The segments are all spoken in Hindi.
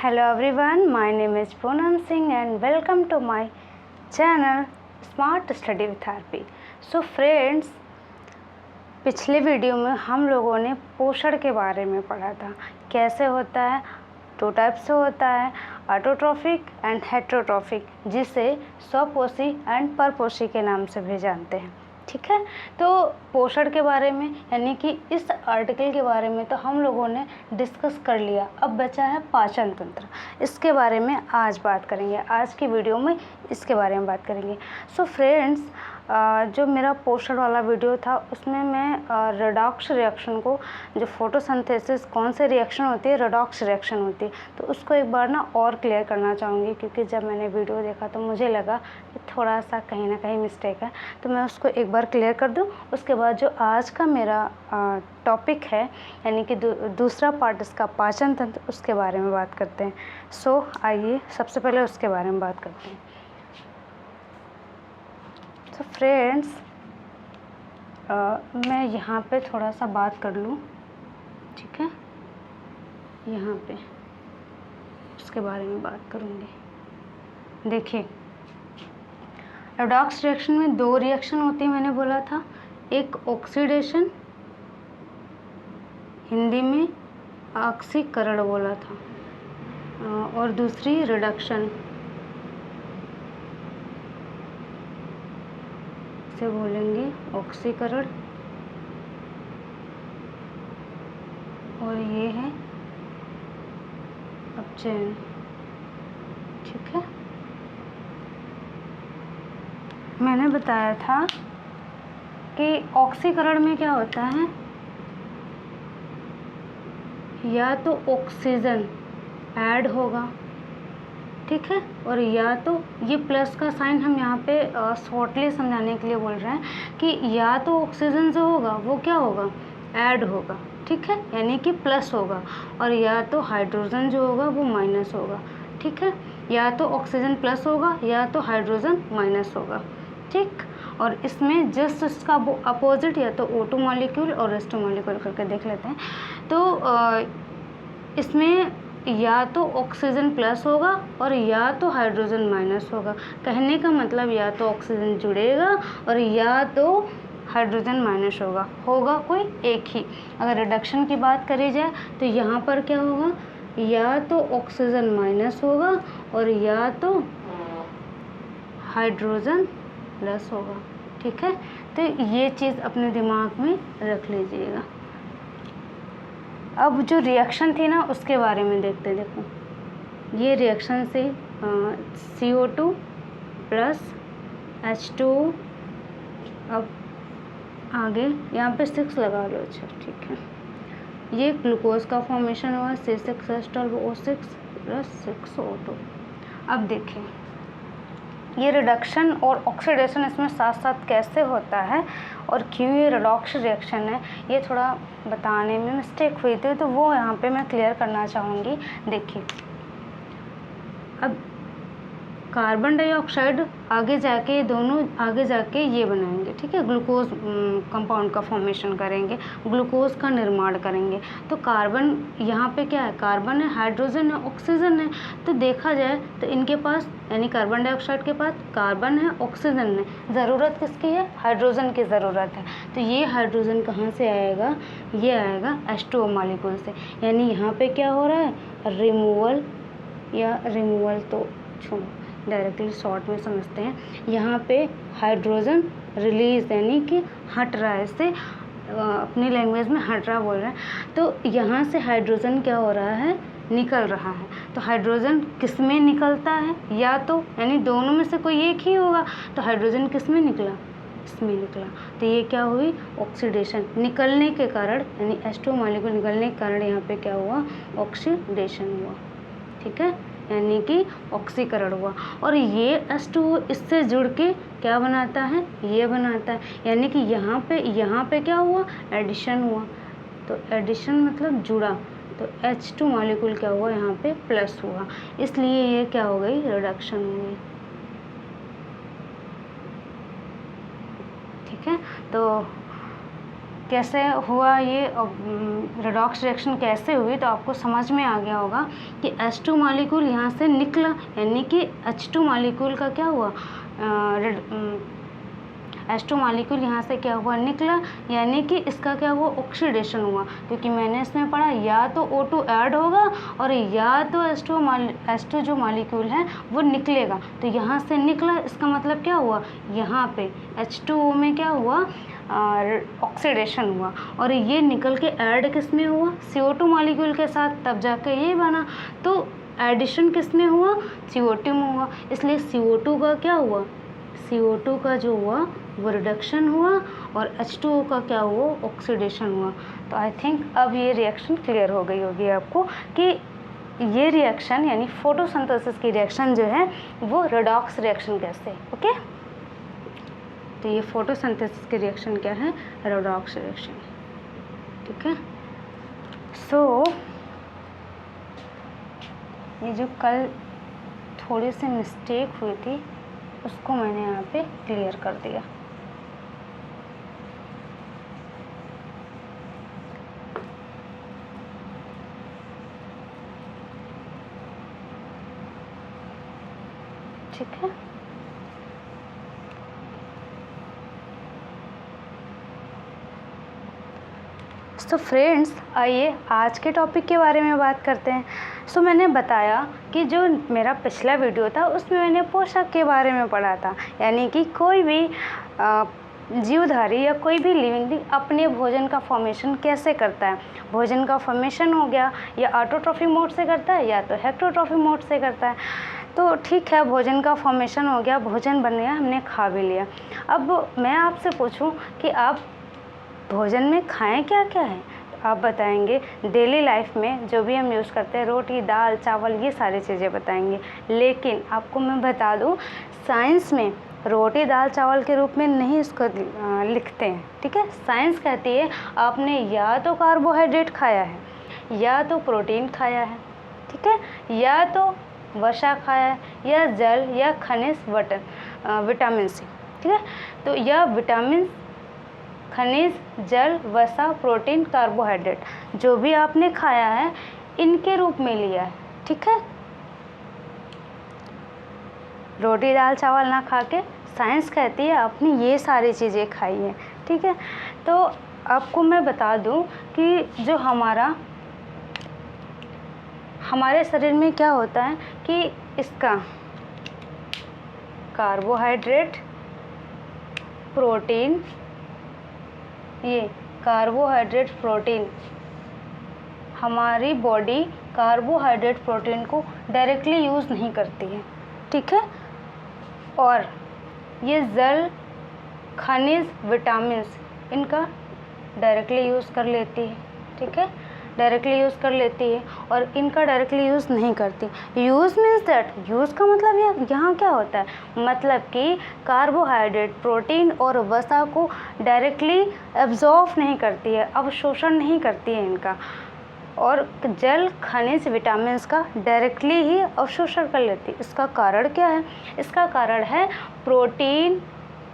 Hello everyone, my name is Poonam Singh and welcome to my channel Smart Study with RP. So friends, पिछले वीडियो में हम लोगों ने पोषण के बारे में पढ़ा था। कैसे होता है, दो टाइप से होता है, ऑटोट्रॉफिक एंड हेटेरोट्रॉफिक, जिसे स्वपोषी एंड परपोषी के नाम से भी जानते हैं। ठीक है, तो पोषण के बारे में यानी कि इस आर्टिकल के बारे में तो हम लोगों ने डिस्कस कर लिया। अब बचा है पाचन तंत्र, इसके बारे में आज बात करेंगे। आज की वीडियो में इसके बारे में बात करेंगे। सो फ्रेंड्स, जो मेरा पोषण वाला वीडियो था उसमें मैं रेडॉक्स रिएक्शन को, जो फोटोसिंथेसिस कौन से रिएक्शन होती है, रेडॉक्स रिएक्शन होती है, तो उसको एक बार ना और क्लियर करना चाहूँगी, क्योंकि जब मैंने वीडियो देखा तो मुझे लगा कि थोड़ा सा कहीं ना कहीं मिस्टेक है, तो मैं उसको एक बार क्लियर कर दूँ। उसके बाद जो आज का मेरा टॉपिक है यानी कि दूसरा पार्ट इसका पाचन तंत्र, उसके बारे में बात करते हैं। सो आइए सबसे पहले उसके बारे में बात करते हैं। तो फ्रेंड्स, मैं यहाँ पे थोड़ा सा बात कर लूँ, ठीक है, यहाँ पे उसके बारे में बात करूँगी। देखिए, रेडॉक्स रिएक्शन में दो रिएक्शन होती है, मैंने बोला था। एक ऑक्सीडेशन, हिंदी में ऑक्सीकरण बोला था, और दूसरी रिडक्शन, से बोलेंगे ऑक्सीकरण, और ये है अपचयन। ठीक है, मैंने बताया था कि ऑक्सीकरण में क्या होता है, या तो ऑक्सीजन ऐड होगा, ठीक है, और या तो ये प्लस का साइन हम यहाँ पे शॉर्टली समझाने के लिए बोल रहे हैं कि या तो ऑक्सीजन जो होगा वो क्या होगा, ऐड होगा, ठीक है, यानी कि प्लस होगा, और या तो हाइड्रोजन जो होगा वो माइनस होगा। ठीक है, या तो ऑक्सीजन प्लस होगा या तो हाइड्रोजन माइनस होगा। ठीक, और इसमें जस्ट इसका वो अपोजिट, या तो O2 मॉलिक्यूल और H2 मॉलिक्यूल करके देख लेते हैं। तो इसमें या तो ऑक्सीजन प्लस होगा और या तो हाइड्रोजन माइनस होगा। कहने का मतलब या तो ऑक्सीजन जुड़ेगा और या तो हाइड्रोजन माइनस होगा कोई एक ही। अगर रिडक्शन की बात करी जाए तो यहाँ पर क्या होगा, या तो ऑक्सीजन माइनस होगा और या तो हाइड्रोजन प्लस होगा। ठीक है, तो ये चीज़ अपने दिमाग में रख लीजिएगा। अब जो रिएक्शन थी ना उसके बारे में देखते हैं। देखो, ये रिएक्शन से CO2 प्लस H2, अब आगे यहाँ पे 6 लगा लो। अच्छा, ठीक है, ये ग्लूकोज का फॉर्मेशन हुआ, C6H12O6 प्लस 6O2। अब देखें, ये रिडक्शन और ऑक्सीडेशन इसमें साथ साथ कैसे होता है और क्यों ये रेडॉक्स रिएक्शन है, ये थोड़ा बताने में मिस्टेक हुई थी, तो वो यहाँ पे मैं क्लियर करना चाहूँगी। देखिए, अब कार्बन डाइऑक्साइड आगे जाके, दोनों आगे जाके ये बनाएंगे, ठीक है, ग्लूकोज कंपाउंड का फॉर्मेशन करेंगे, ग्लूकोज का निर्माण करेंगे। तो कार्बन यहाँ पे क्या है, कार्बन है, हाइड्रोजन है, ऑक्सीजन है। तो देखा जाए तो इनके पास, यानी कार्बन डाइऑक्साइड के पास कार्बन है, ऑक्सीजन है, ज़रूरत किसकी है, हाइड्रोजन की ज़रूरत है। तो ये हाइड्रोजन कहाँ से आएगा, ये आएगा H2O मॉलिक्यूल से। यानी यहाँ पे क्या हो रहा है, रिमूवल, या रिमूवल तो छोड़ो, डायरेक्टली शॉर्ट में समझते हैं। यहाँ पे हाइड्रोजन रिलीज, यानी कि हट रहा है, इससे अपनी लैंग्वेज में हट रहा बोल रहे हैं। तो यहाँ से हाइड्रोजन क्या हो रहा है, निकल रहा है। तो हाइड्रोजन किस में निकलता है, या तो यानी दोनों में से कोई एक ही होगा। तो हाइड्रोजन किस में निकला, इसमें निकला। तो ये क्या हुई, ऑक्सीडेशन निकलने के कारण, यानी H2 मॉलिक्यूल निकलने के कारण यहाँ पे क्या हुआ, ऑक्सीडेशन हुआ। ठीक है, यानी कि ऑक्सीकरण हुआ। और ये H2O इससे जुड़ के क्या बनाता है, ये बनाता है। यानी कि यहाँ पे क्या हुआ, एडिशन हुआ। तो एडिशन मतलब जुड़ा, तो H2 मॉलिक्यूल क्या हुआ, यहाँ पे प्लस हुआ, इसलिए ये क्या हो गई, रिडक्शन हो गई। ठीक है, कैसे हुआ ये रेडॉक्स रिएक्शन कैसे हुई, तो आपको समझ में आ गया होगा कि H2 मॉलिक्यूल यहाँ से निकला, यानी कि H2 मॉलिक्यूल का क्या हुआ, H2 मॉलिक्यूल यहाँ से क्या हुआ, निकला, यानी कि इसका क्या हुआ, ऑक्सीडेशन हुआ। क्योंकि मैंने इसमें पढ़ा या तो O2 ऐड होगा और या तो H2 जो मॉलिक्यूल है वो निकलेगा। तो यहाँ से निकला, इसका मतलब क्या हुआ, यहाँ पे H2O में क्या हुआ, ऑक्सीडेशन हुआ, और ये निकल के ऐड किस में हुआ, CO2 मॉलिक्यूल के साथ, तब जाके ये बना। तो एडिशन किस में हुआ, CO2 में हुआ। इसलिए CO2 का क्या हुआ, CO2 का जो हुआ वो रिडक्शन हुआ, और H2O का क्या हुआ, ऑक्सीडेशन हुआ। तो आई थिंक अब ये रिएक्शन क्लियर हो गई होगी आपको कि ये रिएक्शन यानी फोटोसिंथेसिस की रिएक्शन जो है वो रेडॉक्स रिएक्शन कैसे। ओके, तो ये फोटोसिंथेसिस की रिएक्शन क्या है, रेडॉक्स रिएक्शन। ठीक है, सो ये जो कल थोड़ी सी मिस्टेक हुई थी उसको मैंने यहाँ पे क्लियर कर दिया। ठीक है, तो फ्रेंड्स आइए आज के टॉपिक के बारे में बात करते हैं। सो मैंने बताया कि जो मेरा पिछला वीडियो था उसमें मैंने पोषक के बारे में पढ़ा था, यानी कि कोई भी जीवधारी या कोई भी लिविंग थिंग अपने भोजन का फॉर्मेशन कैसे करता है। भोजन का फॉर्मेशन हो गया या ऑटोट्रॉफी मोड से करता है या तो हेक्टोट्रॉफी मोड से करता है। तो ठीक है, भोजन का फॉर्मेशन हो गया, भोजन बन गया, हमने खा भी लिया। अब मैं आपसे पूछूं कि आप भोजन में खाएं क्या क्या है, तो आप बताएंगे डेली लाइफ में जो भी हम यूज़ करते हैं, रोटी, दाल, चावल, ये सारी चीज़ें बताएंगे। लेकिन आपको मैं बता दूं, साइंस में रोटी, दाल, चावल के रूप में नहीं इसको लिखते हैं। ठीक है, साइंस कहती है आपने या तो कार्बोहाइड्रेट खाया है या तो प्रोटीन खाया है, ठीक है, या तो वसा खाया है, या जल या खनिज विटामिन सी। ठीक है, तो यह विटामिन, खनिज, जल, वसा, प्रोटीन, कार्बोहाइड्रेट जो भी आपने खाया है इनके रूप में लिया है। ठीक है, रोटी, दाल, चावल ना खा के साइंस कहती है आपने ये सारी चीज़ें खाई हैं। ठीक है, तो आपको मैं बता दूं कि जो हमारे शरीर में क्या होता है कि इसका कार्बोहाइड्रेट, प्रोटीन, ये कार्बोहाइड्रेट, प्रोटीन, हमारी बॉडी कार्बोहाइड्रेट, प्रोटीन को डायरेक्टली यूज़ नहीं करती है। ठीक है, और ये जल, खनिज, विटामिन्स इनका डायरेक्टली यूज़ कर लेती है। ठीक है, डायरेक्टली यूज़ कर लेती है और इनका डायरेक्टली यूज़ नहीं करती। यूज़ मीन्स दैट, यूज़ का मतलब यहाँ क्या होता है, मतलब कि कार्बोहाइड्रेट, प्रोटीन और वसा को डायरेक्टली एब्जॉर्ब नहीं करती है, अवशोषण नहीं करती है इनका, और जल, खनिज, विटामिन्स का डायरेक्टली ही अवशोषण कर लेती है। इसका कारण क्या है, इसका कारण है प्रोटीन,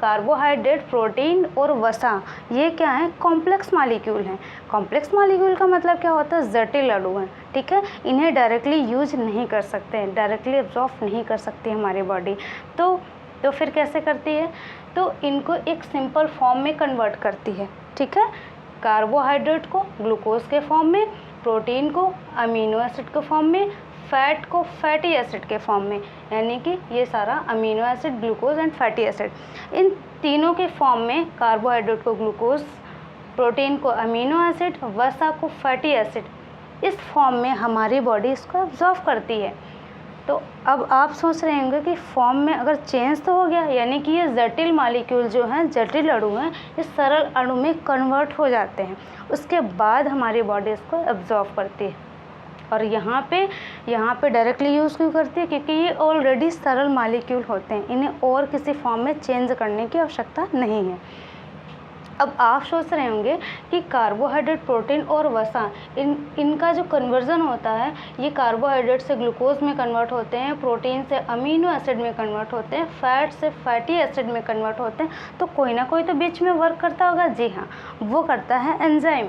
कार्बोहाइड्रेट, प्रोटीन और वसा, ये क्या है, कॉम्प्लेक्स मॉलिक्यूल हैं। कॉम्प्लेक्स मॉलिक्यूल का मतलब क्या होता है, जटिल अणु हैं। ठीक है, इन्हें डायरेक्टली यूज नहीं कर सकते हैं, डायरेक्टली एब्जॉर्ब नहीं कर सकती हमारी बॉडी। तो फिर कैसे करती है, तो इनको एक सिंपल फॉर्म में कन्वर्ट करती है। ठीक है, कार्बोहाइड्रेट को ग्लूकोज के फॉर्म में, प्रोटीन को अमीनो एसिड के फॉर्म में, फैट को फैटी एसिड के फॉर्म में, यानी कि ये सारा amino acid, glucose and fatty acid, इन तीनों के फॉर्म में, कार्बोहाइड्रेट को ग्लूकोज, प्रोटीन को अमीनो एसिड, वसा को फैटी एसिड, इस फॉर्म में हमारी बॉडी इसको एब्जॉर्व करती है। तो अब आप सोच रहे होंगे कि फॉर्म में अगर चेंज तो हो गया, यानी कि ये जटिल मॉलिक्यूल जो हैं, जटिल अणु हैं, इस सरल अणु में कन्वर्ट हो जाते हैं, उसके बाद हमारी बॉडी इसको एब्जॉर्व करती है। और यहाँ पे डायरेक्टली यूज़ क्यों करती है, क्योंकि ये ऑलरेडी सरल मॉलिक्यूल होते हैं, इन्हें और किसी फॉर्म में चेंज करने की आवश्यकता नहीं है। अब आप सोच रहे होंगे कि कार्बोहाइड्रेट, प्रोटीन और वसा इनका जो कन्वर्ज़न होता है, ये कार्बोहाइड्रेट से ग्लूकोज में कन्वर्ट होते हैं, प्रोटीन से अमीनो एसिड में कन्वर्ट होते हैं, फैट से फैटी एसिड में कन्वर्ट होते हैं, तो कोई ना कोई तो बीच में वर्क करता होगा। जी हाँ, वो करता है एंजाइम।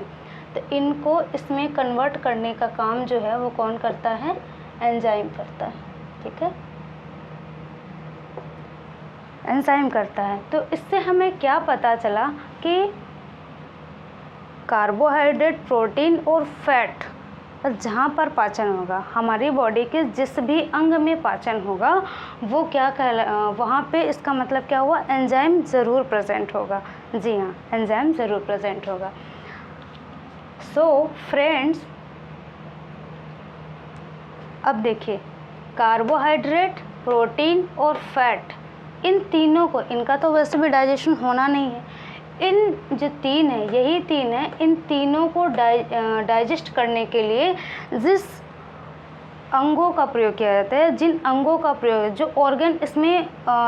तो इनको इसमें कन्वर्ट करने का काम जो है वो कौन करता है? एंजाइम करता है। ठीक है, एंजाइम करता है। तो इससे हमें क्या पता चला कि कार्बोहाइड्रेट, प्रोटीन और फैट जहाँ पर पाचन होगा, हमारी बॉडी के जिस भी अंग में पाचन होगा, वो क्या वहाँ पे इसका मतलब क्या हुआ? एंजाइम ज़रूर प्रेजेंट होगा। जी हाँ, एंजाइम ज़रूर प्रेजेंट होगा। सो फ्रेंड्स, अब देखिए, कार्बोहाइड्रेट, प्रोटीन और फैट, इन तीनों को, इनका तो वैसे भी डाइजेशन होना नहीं है, इन जो तीन है, यही तीन है, इन तीनों को डाइजेस्ट करने के लिए जिस अंगों का प्रयोग किया जाता है, जिन अंगों का प्रयोग, जो ऑर्गन इसमें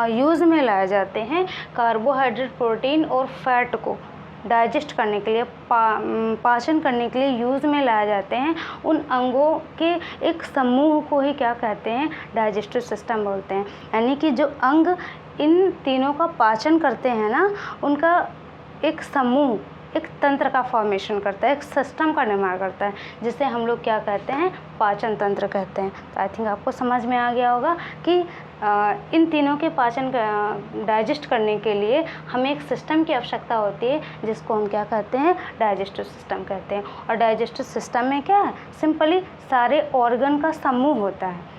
यूज़ में लाए जाते हैं, कार्बोहाइड्रेट, प्रोटीन और फैट को डाइजेस्ट करने के लिए, पाचन करने के लिए यूज़ में लाए जाते हैं, उन अंगों के एक समूह को ही क्या कहते हैं? डाइजेस्टिव सिस्टम बोलते हैं। यानी कि जो अंग इन तीनों का पाचन करते हैं ना, उनका एक समूह, एक तंत्र का फॉर्मेशन करता है, एक सिस्टम का निर्माण करता है, जिसे हम लोग क्या कहते हैं? पाचन तंत्र कहते हैं। तो आई थिंक आपको समझ में आ गया होगा कि इन तीनों के पाचन डाइजेस्ट करने के लिए हमें एक सिस्टम की आवश्यकता होती है, जिसको हम क्या कहते हैं? डाइजेस्टिव सिस्टम कहते हैं। और डाइजेस्टिव सिस्टम में क्या है? सिंपली सारे ऑर्गन का समूह होता है।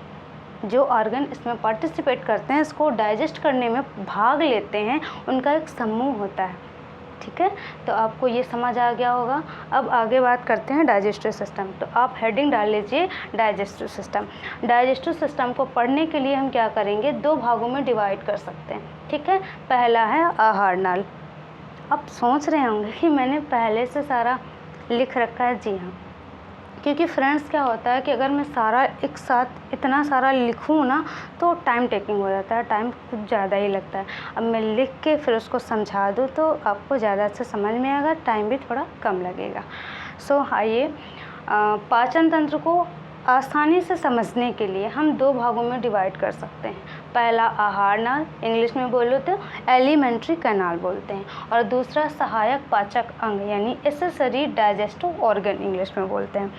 जो ऑर्गन इसमें पार्टिसिपेट करते हैं, इसको डाइजेस्ट करने में भाग लेते हैं, उनका एक समूह होता है। ठीक है, तो आपको ये समझ आ गया होगा। अब आगे बात करते हैं डाइजेस्टिव सिस्टम। तो आप हेडिंग डाल लीजिए डाइजेस्टिव सिस्टम। डाइजेस्टिव सिस्टम को पढ़ने के लिए हम क्या करेंगे? दो भागों में डिवाइड कर सकते हैं। ठीक है, पहला है आहार नाल। आप सोच रहे होंगे कि मैंने पहले से सारा लिख रखा है। जी हाँ, क्योंकि फ्रेंड्स क्या होता है कि अगर मैं सारा एक साथ इतना सारा लिखूँ ना, तो टाइम टेकिंग हो जाता है, टाइम कुछ ज़्यादा ही लगता है। अब मैं लिख के फिर उसको समझा दूँ तो आपको ज़्यादा अच्छे समझ में आएगा, टाइम भी थोड़ा कम लगेगा। सो आइए, पाचन तंत्र को आसानी से समझने के लिए हम दो भागों में डिवाइड कर सकते हैं। पहला आहार नाल, इंग्लिश में बोलो तो एलिमेंट्री कैनाल बोलते हैं, और दूसरा सहायक पाचक अंग यानी एक्सेसरी डाइजेस्टिव ऑर्गन इंग्लिश में बोलते हैं।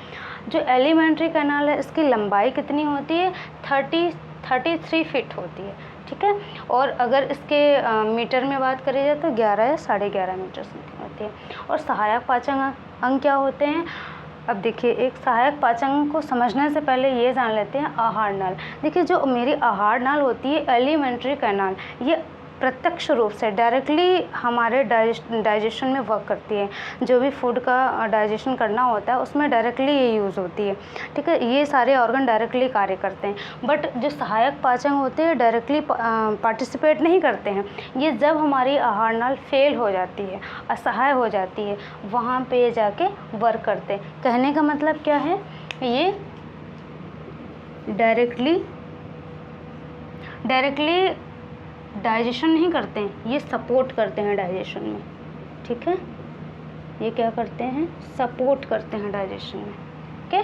जो एलिमेंट्री कैनाल है, इसकी लंबाई कितनी होती है? 33 फीट होती है। ठीक है, और अगर इसके मीटर में बात करी जाए तो 11 या 11.5 मीटर समथिंग होती है। और सहायक पाचक अंग क्या होते हैं? अब देखिए, एक सहायक पाचन को समझने से पहले ये जान लेते हैं आहार नाल। देखिए, जो मेरी आहार नाल होती है, एलिमेंट्री कैनाल, ये प्रत्यक्ष रूप से डायरेक्टली हमारे डाइजेशन में वर्क करती है। जो भी फूड का डाइजेशन करना होता है, उसमें डायरेक्टली ये यूज़ होती है। ठीक है, ये सारे ऑर्गन डायरेक्टली कार्य करते हैं। बट जो सहायक पाचन होते हैं, डायरेक्टली पार्टिसिपेट नहीं करते हैं। ये जब हमारी आहार नाल फेल हो जाती है, असहाय हो जाती है, वहाँ पे जाके वर्क करते हैं। कहने का मतलब क्या है? ये डायरेक्टली डाइजेशन नहीं करते हैं, ये सपोर्ट करते हैं डाइजेशन में। ठीक है, ये क्या करते हैं? सपोर्ट करते हैं डाइजेशन में। ओके,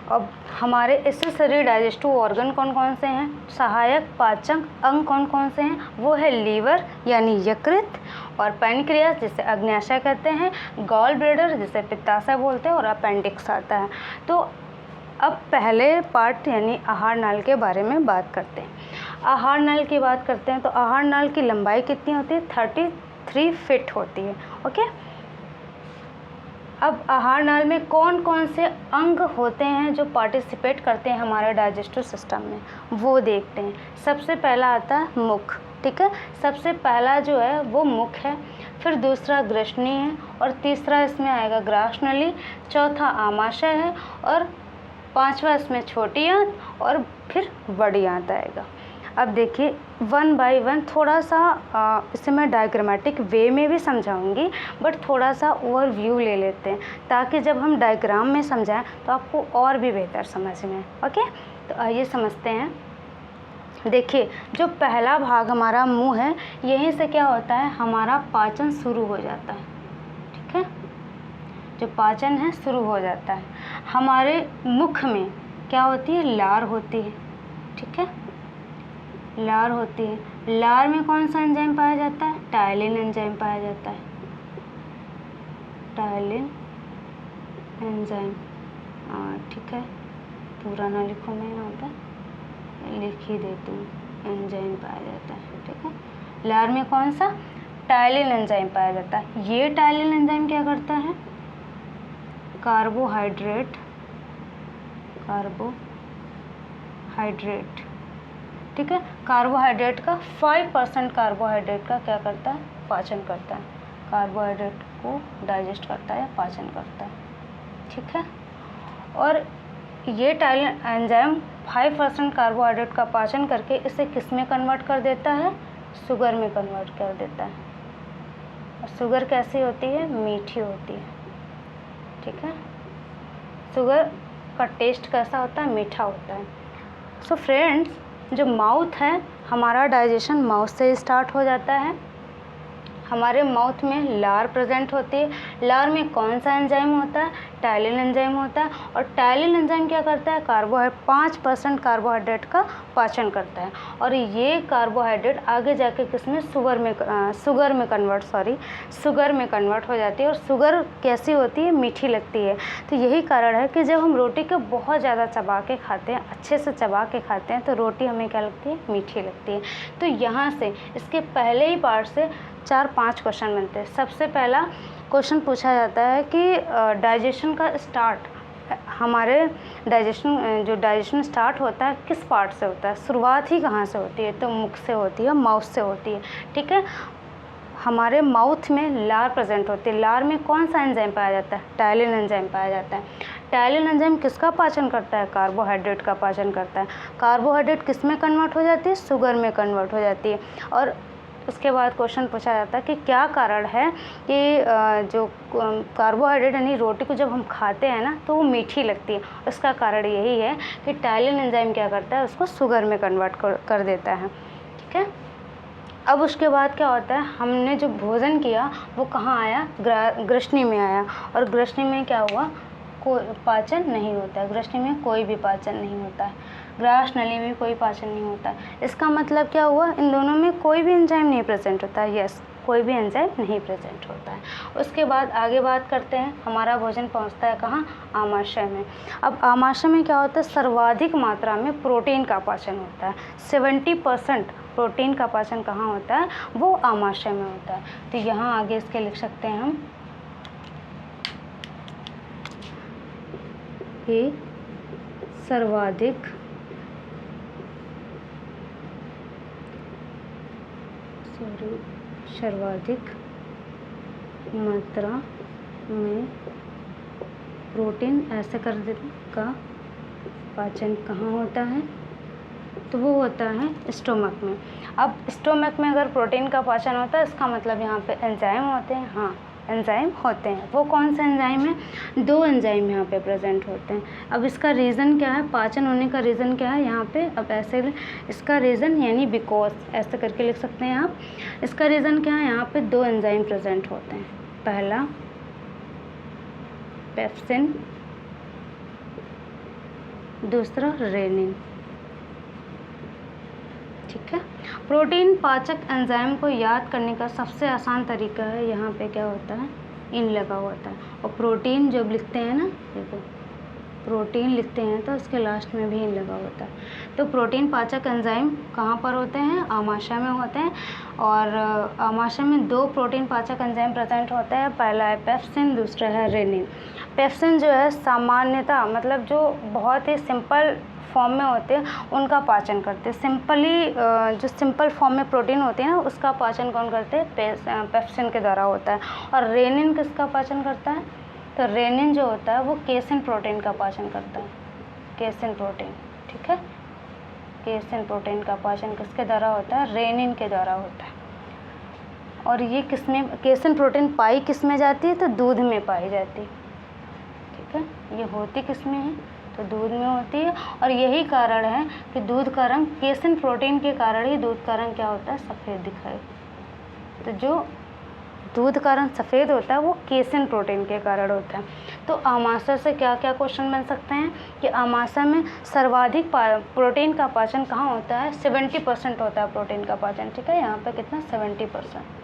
अब हमारे एक्सेसरी डाइजेस्टिव ऑर्गन कौन कौन से हैं? सहायक पाचक अंग कौन कौन से हैं? वो है लीवर यानी यकृत, और पैनक्रियास जिसे अग्न्याशय कहते हैं, गॉल ब्लैडर जिसे पित्ताशय बोलते हैं, और अपेंडिक्स आता है। तो अब पहले पार्ट यानी आहार नाल के बारे में बात करते हैं। आहार नाल की बात करते हैं तो आहार नाल की लंबाई कितनी होती है? 33 फीट होती है। ओके, अब आहार नाल में कौन कौन से अंग होते हैं जो पार्टिसिपेट करते हैं हमारे डाइजेस्टिव सिस्टम में, वो देखते हैं। सबसे पहला आता है मुख। ठीक है, सबसे पहला जो है वो मुख है, फिर दूसरा ग्रसनी है, और तीसरा इसमें आएगा ग्रासनली, चौथा आमाशय है, और पांचवा इसमें छोटी आंत, और फिर बड़ी आंत आएगा। अब देखिए, 1 बाय 1 थोड़ा सा इसे मैं डायग्रामेटिक वे में भी समझाऊंगी, बट थोड़ा सा ओवरव्यू ले लेते हैं, ताकि जब हम डायग्राम में समझाएं तो आपको और भी बेहतर समझ में। ओके, तो आइए समझते हैं। देखिए जो पहला भाग हमारा मुंह है, यहीं से क्या होता है, हमारा पाचन शुरू हो जाता है। ठीक है, जो पाचन है शुरू हो जाता है। हमारे मुख में क्या होती है, लार होती है। ठीक है, लार होती है। लार में कौन सा एंजाइम पाया जाता है, टायलिन एंजाइम पाया जाता है। टायलिन एंजाइम, ठीक है, पूरा ना लिखूँ मैं, यहाँ पर लिख ही देती हूँ। एंजाइम पाया जाता है। ठीक है, लार में कौन सा, टायलिन एंजाइम पाया जाता है। ये टायलिन एंजाइम क्या करता है, कार्बोहाइड्रेट ठीक है, कार्बोहाइड्रेट का 5% कार्बोहाइड्रेट का क्या करता है, पाचन करता है। कार्बोहाइड्रेट को डाइजेस्ट करता है या पाचन करता है। ठीक है, और ये टायलिन एंजाइम 5% कार्बोहाइड्रेट का पाचन करके इसे किस में कन्वर्ट कर देता है, शुगर में कन्वर्ट कर देता है। और शुगर कैसी होती है, मीठी होती है। ठीक है, शुगर का टेस्ट कैसा होता है, मीठा होता है। सो फ्रेंड्स, जो माउथ है, हमारा डाइजेशन माउथ से स्टार्ट हो जाता है। हमारे माउथ में लार प्रेजेंट होती है। लार में कौन सा एंजाइम होता है, टायलिन एंजाइम होता है। और टायलिन एंजाइम क्या करता है, 5% कार्बोहाइड्रेट का पाचन करता है। और ये कार्बोहाइड्रेट आगे जाके किसमें, शुगर में कन्वर्ट हो जाती है। और शुगर कैसी होती है, मीठी लगती है। तो यही कारण है कि जब हम रोटी को बहुत ज़्यादा चबा के खाते हैं, अच्छे से चबा के खाते हैं, तो रोटी हमें क्या लगती है, मीठी लगती है। तो यहाँ से इसके पहले ही पार्ट से 4-5 क्वेश्चन बनते हैं। सबसे पहला क्वेश्चन पूछा जाता है कि डाइजेशन का स्टार्ट, हमारे डाइजेशन स्टार्ट होता है किस पार्ट से होता है, शुरुआत ही कहाँ से होती है, तो मुख से होती है, माउथ से होती है। ठीक है, हमारे माउथ में लार प्रेजेंट होती है। लार में कौन सा एंजाइम पाया जाता है, टायलिन एंजाइम पाया जाता है। टायलिन एंजाइम किसका पाचन करता है, कार्बोहाइड्रेट का पाचन करता है। कार्बोहाइड्रेट किस में कन्वर्ट हो जाती है, शुगर में कन्वर्ट हो जाती है। और उसके बाद क्वेश्चन पूछा जाता है कि क्या कारण है कि जो कार्बोहाइड्रेट यानी रोटी को जब हम खाते हैं ना, तो वो मीठी लगती है। उसका कारण यही है कि टायलिन एंजाइम क्या करता है, उसको शुगर में कन्वर्ट कर देता है। ठीक है, अब उसके बाद क्या होता है, हमने जो भोजन किया वो कहाँ आया, ग्रसनी में आया। और ग्रसनी में क्या हुआ, पाचन नहीं होता है। ग्रसनी में कोई भी पाचन नहीं होता है। ग्रास नली में कोई पाचन नहीं होता है। इसका मतलब क्या हुआ, इन दोनों में कोई भी एंजाइम नहीं प्रेजेंट होता है। यस, कोई भी एंजाइम नहीं प्रेजेंट होता है। उसके बाद आगे बात करते हैं, हमारा भोजन पहुंचता है कहाँ, आमाशय में। अब आमाशय में क्या होता है, सर्वाधिक मात्रा में प्रोटीन का पाचन होता है। 70% प्रोटीन का पाचन कहाँ होता है, वो आमाशय में होता है। तो यहाँ आगे इसके लिख सकते हैं हम कि सर्वाधिक मात्रा में प्रोटीन ऐसे कर का पाचन कहाँ होता है, तो वो होता है स्टोमक में। अब स्टोमक में अगर प्रोटीन का पाचन होता है, इसका मतलब यहाँ पे एंजाइम होते हैं। हाँ, एंजाइम होते हैं। वो कौन सा एंजाइम है, 2 एंजाइम यहाँ पे प्रेजेंट होते हैं। अब इसका रीज़न क्या है, पाचन होने का रीज़न क्या है यहाँ पे, अब ऐसे इसका रीज़न यानी बिकॉज ऐसे करके लिख सकते हैं आप। इसका रीज़न क्या है, यहाँ पे 2 एंजाइम प्रेजेंट होते हैं। पहला पेप्सिन, दूसरा रेनिन। ठीक है, प्रोटीन पाचक एंजाइम को याद करने का सबसे आसान तरीका है, यहाँ पे क्या होता है, इन लगा होता है। और प्रोटीन जब लिखते हैं ना, देखो प्रोटीन लिखते हैं तो उसके लास्ट में भी इन लगा होता है। तो प्रोटीन पाचक एंजाइम कहाँ पर होते हैं, आमाशय में होते हैं। और आमाशय में 2 प्रोटीन पाचक एंजाइम प्रेजेंट होते हैं। पहला है पेप्सिन, दूसरा है रेनिन। पेप्सिन जो है सामान्यतः मतलब जो बहुत ही सिंपल फॉर्म में होते हैं उनका पाचन करते हैं। जो सिंपल फॉर्म में प्रोटीन होते हैं ना, उसका पाचन कौन करते हैं, पेप्सिन के द्वारा होता है। और रेनिन किसका पाचन करता है, तो रेनिन जो होता है वो केसिन प्रोटीन का पाचन करता है। केसिन प्रोटीन, ठीक है, केसिन प्रोटीन का पाचन किसके द्वारा होता है, रेनिन के द्वारा होता है। और ये किसमें, केसिन प्रोटीन पाई किस में जाती है, तो दूध में पाई जाती है। ठीक है, ये होती किस में है, तो दूध में होती है। और यही कारण है कि दूध का रंग केसिन प्रोटीन के कारण ही दूध का रंग क्या होता है, सफ़ेद दिखाई। तो जो दूध का रंग सफ़ेद होता है वो केसिन प्रोटीन के कारण होता है। तो आमाशय से क्या क्या क्वेश्चन बन सकते हैं कि आमाशय में सर्वाधिक प्रोटीन का पाचन कहाँ होता है, 70% होता है प्रोटीन का पाचन, ठीक है। यहाँ पे कितना, 70%।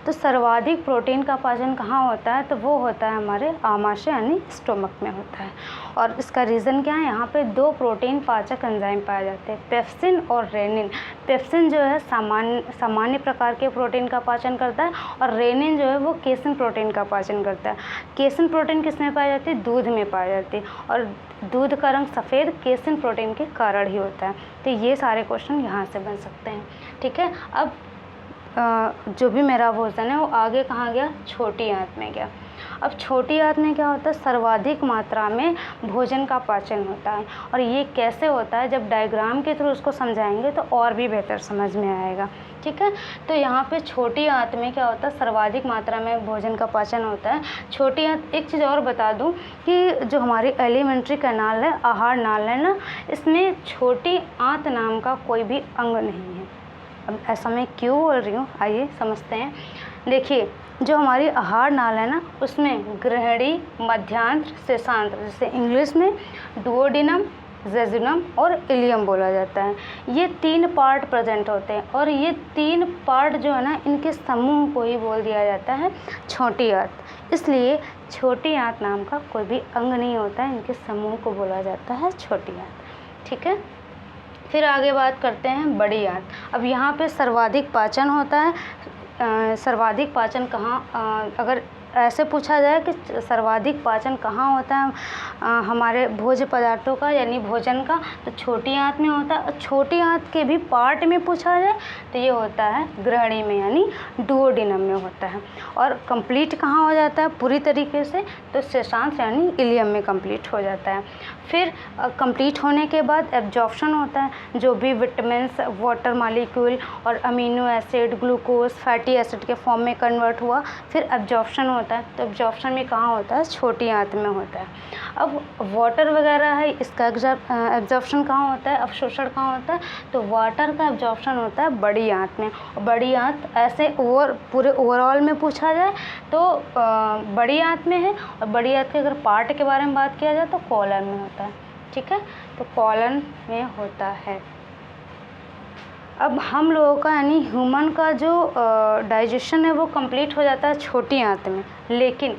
तो सर्वाधिक प्रोटीन का पाचन कहाँ होता है, तो वो होता है हमारे आमाशय यानी स्टोमक में होता है। और इसका रीज़न क्या है, यहाँ पे 2 प्रोटीन पाचक एंजाइम पाए जाते हैं, पेप्सिन और रेनिन। पेप्सिन जो है सामान्य प्रकार के प्रोटीन का पाचन करता है, और रेनिन जो है वो केसिन प्रोटीन का पाचन करता है। केसिन प्रोटीन किस में पाई जाती है, दूध में पाई जाती है, और दूध का रंग सफ़ेद केसिन प्रोटीन के कारण ही होता है। तो ये सारे क्वेश्चन यहाँ से बन सकते हैं, ठीक है। अब जो भी मेरा भोजन है वो आगे कहाँ गया, छोटी आंत में गया। अब छोटी आंत में क्या होता है, सर्वाधिक मात्रा में भोजन का पाचन होता है। और ये कैसे होता है, जब डायग्राम के थ्रू उसको समझाएंगे तो और भी बेहतर समझ में आएगा, ठीक है। तो यहाँ पे छोटी आंत में क्या होता है, सर्वाधिक मात्रा में भोजन का पाचन होता है। छोटी आंत, एक चीज़ और बता दूँ कि जो हमारी एलिमेंट्री कैनाल है, आहार नाल है ना, इसमें छोटी आंत नाम का कोई भी अंग नहीं है। अब ऐसा मैं क्यों बोल रही हूँ, आइए समझते हैं। देखिए, जो हमारी आहार नाल है ना, उसमें ग्रहणी, मध्यांत्र, शेषांत्र, जैसे इंग्लिश में डुओडेनम, जेजुनम और इलियम बोला जाता है, ये 3 पार्ट प्रेजेंट होते हैं। और ये 3 पार्ट जो है ना, इनके समूह को ही बोल दिया जाता है छोटी आंत। इसलिए छोटी आंत नाम का कोई भी अंग नहीं होता है, इनके समूह को बोला जाता है छोटी आंत, ठीक है। फिर आगे बात करते हैं बड़ी आंत। अब यहाँ पे सर्वाधिक पाचन होता है। सर्वाधिक पाचन कहाँ, अगर ऐसे पूछा जाए कि सर्वाधिक पाचन कहाँ होता है हमारे भोज्य पदार्थों का यानी भोजन का, तो छोटी आंत में होता है। और छोटी आंत के भी पार्ट में पूछा जाए तो ये होता है ग्रहणी में यानी डुओडेनम में होता है। और कंप्लीट कहाँ हो जाता है पूरी तरीके से, तो शेषांत्र यानी इलियम में कंप्लीट हो जाता है। फिर कंप्लीट होने के बाद एब्जॉर्प्शन होता है, जो भी विटामिन्स, वाटर मॉलिक्यूल और amino acid, glucose, fatty acid के फॉर्म में कन्वर्ट हुआ, फिर एब्जॉर्प्शन होता है। तो एब्जॉर्प्शन में कहाँ होता है, छोटी आंत में होता है। अब वाटर वगैरह है, इसका एब्जॉर्प्शन कहाँ होता है, अवशोषण कहाँ होता है, तो वाटर का एब्जॉर्प्शन होता है बड़ी आंत में। और बड़ी आंत ऐसे पूरे ओवरऑल में पूछा जाए तो बड़ी आंत में है। और बड़ी आंत के अगर पार्ट के बारे में बात किया जाए तो कॉलन में होता है, ठीक है। तो कॉलन में होता है। अब हम लोगों का यानी ह्यूमन का जो डाइजेशन है वो कंप्लीट हो जाता है छोटी आंत में, लेकिन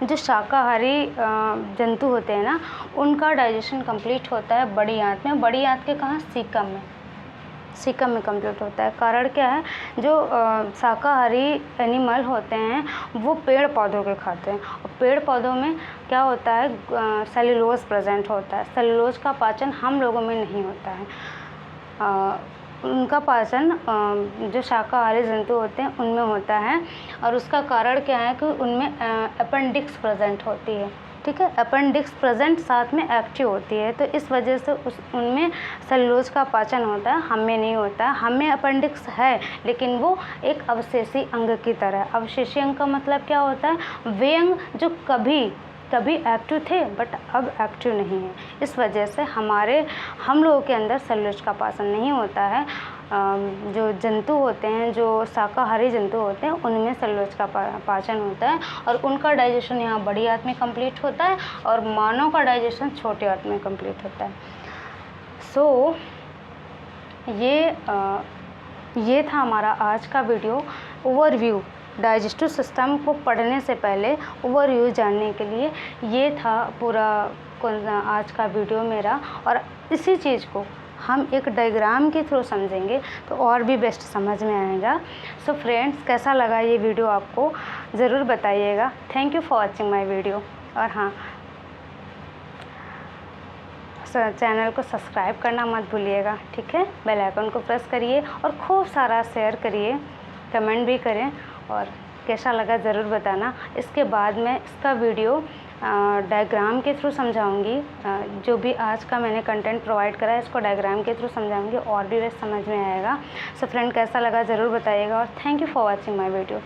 जो शाकाहारी जंतु होते हैं ना, उनका डाइजेशन कंप्लीट होता है बड़ी आंत में। बड़ी आंत के कहाँ, सीकम में, सीकम में कंप्लीट होता है। कारण क्या है, जो शाकाहारी एनिमल होते हैं वो पेड़ पौधों के खाते हैं, और पेड़ पौधों में क्या होता है, सेलुलोज प्रेजेंट होता है। सेलुलोज का पाचन हम लोगों में नहीं होता है। उनका पाचन जो शाकाहारी जंतु होते हैं उनमें होता है। और उसका कारण क्या है कि उनमें अपेंडिक्स प्रेजेंट होती है, ठीक है। अपेंडिक्स प्रेजेंट साथ में एक्टिव होती है, तो इस वजह से उनमें सेलुलोज का पाचन होता है, हमें नहीं होता है। हमें अपेंडिक्स है लेकिन वो एक अवशेषी अंग की तरह। अवशेषी अंग का मतलब क्या होता है, वे अंग जो कभी एक्टिव थे बट अब एक्टिव नहीं है। इस वजह से हम लोगों के अंदर सेलुलोज का पाचन नहीं होता है। जो जंतु होते हैं, जो शाकाहारी जंतु होते हैं, उनमें सेलुलोज का पाचन होता है, और उनका डाइजेशन यहाँ बड़ी आंत में कंप्लीट होता है, और मानव का डाइजेशन छोटी आंत में कंप्लीट होता है। सो ये था हमारा आज का वीडियो ओवरव्यू। डाइजेस्टिव सिस्टम को पढ़ने से पहले ओवरव्यू जानने के लिए ये था पूरा आज का वीडियो मेरा। और इसी चीज़ को हम एक डायग्राम के थ्रू समझेंगे तो और भी बेस्ट समझ में आएगा। सो फ्रेंड्स, कैसा लगा ये वीडियो आपको ज़रूर बताइएगा। Thank you for watching my video. और हाँ, चैनल को सब्सक्राइब करना मत भूलिएगा, ठीक है। बेल आइकन को प्रेस करिए और खूब सारा शेयर करिए, कमेंट भी करें, और कैसा लगा ज़रूर बताना। इसके बाद मैं इसका वीडियो डायग्राम के थ्रू समझाऊंगी। जो भी आज का मैंने कंटेंट प्रोवाइड करा है इसको डायग्राम के थ्रू समझाऊंगी, और भी बेस्ट समझ में आएगा। सो फ्रेंड, कैसा लगा ज़रूर बताइएगा, और thank you for watching my video.